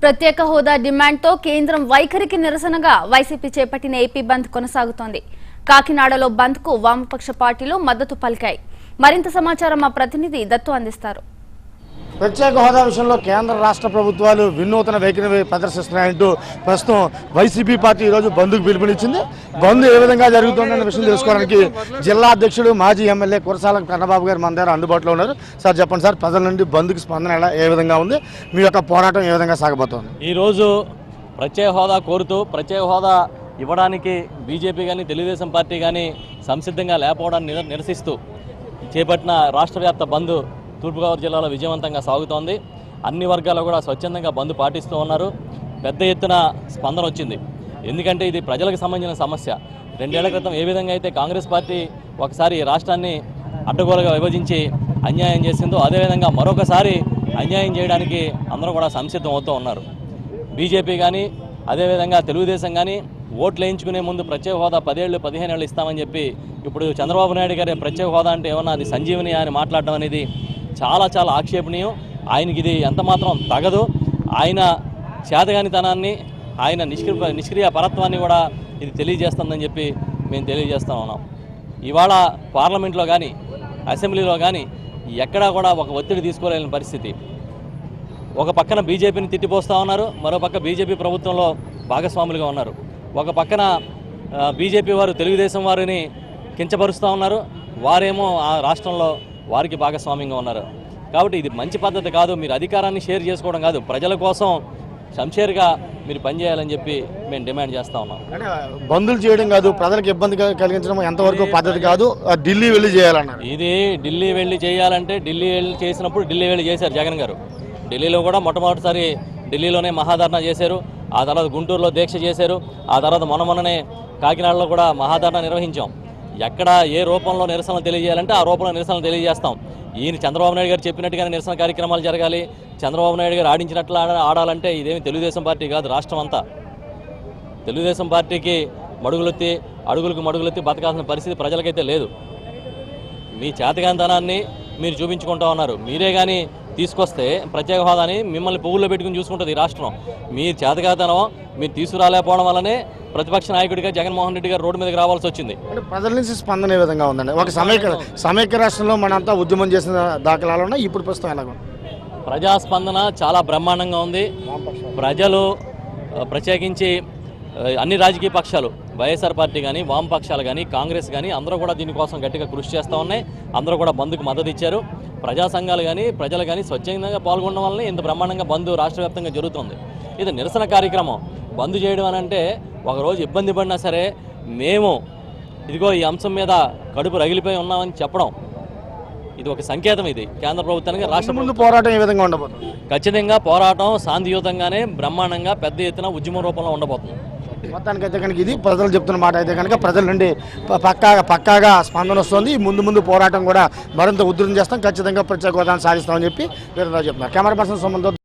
ప్రత్యేక హోదా డిమాండ్తో కేంద్రం వైఖరికి నిరసనగా వైసీపీ చేపట్టిన ఏపీ బంద్ కొనసాగుతోంది. కాకినాడలో బంద్కు వామపక్ష పార్టీలు మద్దతు పలికాయి. మరింత సమాచారం మా ప్రతినిధి దత్తు అందిస్తారు. ప్రత్యేక హోదా విషయంలో కేంద్ర రాష్ట్ర ప్రభుత్వాలు వినూతన వైఖరి ప్రదర్శిస్తున్నాయంటూ ప్రస్తుతం వైసీపీ పార్టీ ఈరోజు బంద్కు పిలుపునిచ్చింది. బంద్ ఏ విధంగా జరుగుతుందన్న విషయం తెలుసుకోవడానికి జిల్లా అధ్యక్షుడు మాజీ ఎమ్మెల్యే కురసాల కన్నబాబు గారు మన దగ్గర అందుబాటులో ఉన్నారు. సార్ చెప్పండి సార్, ప్రజల నుండి బంద్కి స్పందన ఏ విధంగా ఉంది, మీ యొక్క పోరాటం ఏ విధంగా సాగబోతోంది? ఈరోజు ప్రత్యేక హోదా కోరుతూ ప్రత్యేక హోదా ఇవ్వడానికి బీజేపీ కానీ తెలుగుదేశం పార్టీ కానీ సంసిద్ధంగా లేకపోవడాన్ని నిరసిస్తూ చేపట్టిన రాష్ట్ర వ్యాప్త బంద్ తూర్పుగోదావరి జిల్లాలో విజయవంతంగా సాగుతోంది. అన్ని వర్గాలు కూడా స్వచ్ఛందంగా బంద్ పాటిస్తూ ఉన్నారు. పెద్ద ఎత్తున స్పందన వచ్చింది. ఎందుకంటే ఇది ప్రజలకు సంబంధించిన సమస్య. 2 ఏళ్ల క్రితం ఏ విధంగా అయితే కాంగ్రెస్ పార్టీ ఒకసారి రాష్ట్రాన్ని అడ్డగోలుగా విభజించి అన్యాయం చేసిందో అదేవిధంగా మరొకసారి అన్యాయం చేయడానికి అందరూ కూడా సంసిద్ధం అవుతూ ఉన్నారు. బీజేపీ కానీ అదేవిధంగా తెలుగుదేశం కానీ ఓట్లు వేయించుకునే ముందు ప్రత్యేక హోదా 10 ఏళ్ళు 15 ఏళ్ళు ఇస్తామని చెప్పి ఇప్పుడు చంద్రబాబు నాయుడు గారి ప్రత్యేక హోదా అంటే ఏమన్నా అది సంజీవని అని మాట్లాడడం అనేది చాలా చాలా ఆక్షేపణీయం. ఆయనకి ఇది ఎంత మాత్రం తగదు. ఆయన చేతగానితనాన్ని, ఆయన నిష్క్రియ పరత్వాన్ని కూడా ఇది తెలియజేస్తుందని చెప్పి మేము తెలియజేస్తూ ఉన్నాం. ఇవాళ పార్లమెంట్లో కానీ అసెంబ్లీలో కానీ ఎక్కడా కూడా ఒక ఒత్తిడి తీసుకోలేని పరిస్థితి. ఒక పక్కన బీజేపీని తిట్టిపోస్తూ ఉన్నారు, మరో పక్క బీజేపీ ప్రభుత్వంలో భాగస్వాములుగా ఉన్నారు. ఒక పక్కన బీజేపీ వారు తెలుగుదేశం వారిని కించపరుస్తూ ఉన్నారు, వారేమో ఆ రాష్ట్రంలో వారికి భాగస్వామ్యంగా ఉన్నారు. కాబట్టి ఇది మంచి పద్ధతి కాదు. మీరు అధికారాన్ని షేర్ చేసుకోవడం కాదు, ప్రజల కోసం సంషేర్గా మీరు పనిచేయాలని చెప్పి మేము డిమాండ్ చేస్తూ ఉన్నాం. అంటే బంధులు చేయడం కాదు, ప్రజలకు ఇబ్బంది కలిగించడం ఎంతవరకు పద్ధతి కాదు, ఢిల్లీ వెళ్ళి చేయాలన్నారు. ఇది ఢిల్లీ వెళ్ళి చేయాలంటే ఢిల్లీ వెళ్ళి చేసినప్పుడు ఢిల్లీ వెళ్ళి చేశారు జగన్ గారు. ఢిల్లీలో కూడా మొట్టమొదటిసారి ఢిల్లీలోనే మహాధర్నా చేశారు, ఆ తర్వాత గుంటూరులో దీక్ష చేశారు, ఆ తర్వాత మొన్ననే కాకినాడలో కూడా మహాధర్నా నిర్వహించాం. ఎక్కడ ఏ రూపంలో నిరసనలు తెలియజేయాలంటే ఆ రూపంలో నిరసనలు తెలియజేస్తాం. ఈయన చంద్రబాబు నాయుడు గారు చెప్పినట్టుగానే నిరసన కార్యక్రమాలు జరగాలి, చంద్రబాబు నాయుడు గారు ఆడించినట్లు ఆడాలంటే ఇదేమి తెలుగుదేశం పార్టీ కాదు. రాష్ట్రం అంతా తెలుగుదేశం పార్టీకి అడుగులకు మడుగులెత్తి బతకాల్సిన పరిస్థితి ప్రజలకైతే లేదు. మీ చేతగానితనాన్ని మీరు చూపించుకుంటూ ఉన్నారు. మీరే కానీ తీసుకొస్తే ప్రత్యేక హోదాని మిమ్మల్ని పువ్వుల్లో పెట్టుకుని చూసుకుంటుంది ఈ రాష్ట్రం. మీ చేతగానితనం మీరు తీసుకురాలేకపోవడం వల్లనే ప్రతిపక్ష నాయకుడిగా జగన్మోహన్ రెడ్డి గారు రోడ్డు మీదకి రావాల్సి వచ్చింది. అంటే ప్రజల నుంచి స్పందన ఏ విధంగా ఉందండి? ఒక సమైక్య రాష్ట్రంలో మనంతా ఉద్యమం చేసిన దాఖలాలు ఉన్నాయి, ఇప్పుడు ప్రస్తుతం ఎలాగ? ప్రజాస్పందన చాలా బ్రహ్మాండంగా ఉంది. ప్రజలు ప్రత్యేకించి అన్ని రాజకీయ పక్షాలు, వైఎస్ఆర్ పార్టీ కానీ వామపక్షాలు కానీ కాంగ్రెస్ కానీ అందరూ కూడా దీనికోసం గట్టిగా కృషి చేస్తూ ఉన్నాయి. అందరూ కూడా బంద్కు మద్దతు ఇచ్చారు. ప్రజా సంఘాలు కానీ ప్రజలు కానీ స్వచ్ఛందంగా పాల్గొనడం వల్లనే ఇంత బ్రహ్మాండంగా బంద్ రాష్ట్ర వ్యాప్తంగా జరుగుతుంది. ఇది నిరసన కార్యక్రమం. బంద్ చేయడం అని అంటే ఒకరోజు ఇబ్బంది పడినా సరే మేము ఇదిగో ఈ అంశం మీద కడుపు రగిలిపోయి ఉన్నామని చెప్పడం ఇది ఒక సంకేతం. ఇది కేంద్ర ప్రభుత్వానికి రాష్ట్ర ముందు పోరాటం ఏ విధంగా ఉండబోతుంది? ఖచ్చితంగా పోరాటం శాంతియుతంగానే బ్రహ్మాండంగా పెద్ద ఎత్తున ఉద్యమ రూపంలో ఉండబోతుంది. మొత్తానికైతే కనుక ఇది ప్రజలు చెప్తున్న మాట అయితే కనుక ప్రజల నుండి పక్కాగా స్పందన వస్తుంది. ముందు పోరాటం కూడా మరింత ఉధృతం చేస్తాం, ఖచ్చితంగా ప్రత్యేక హోదాను సాధిస్తామని చెప్పి వీరందరూ చెప్తున్నారు. కెమెరా పర్సన్ సంబంధం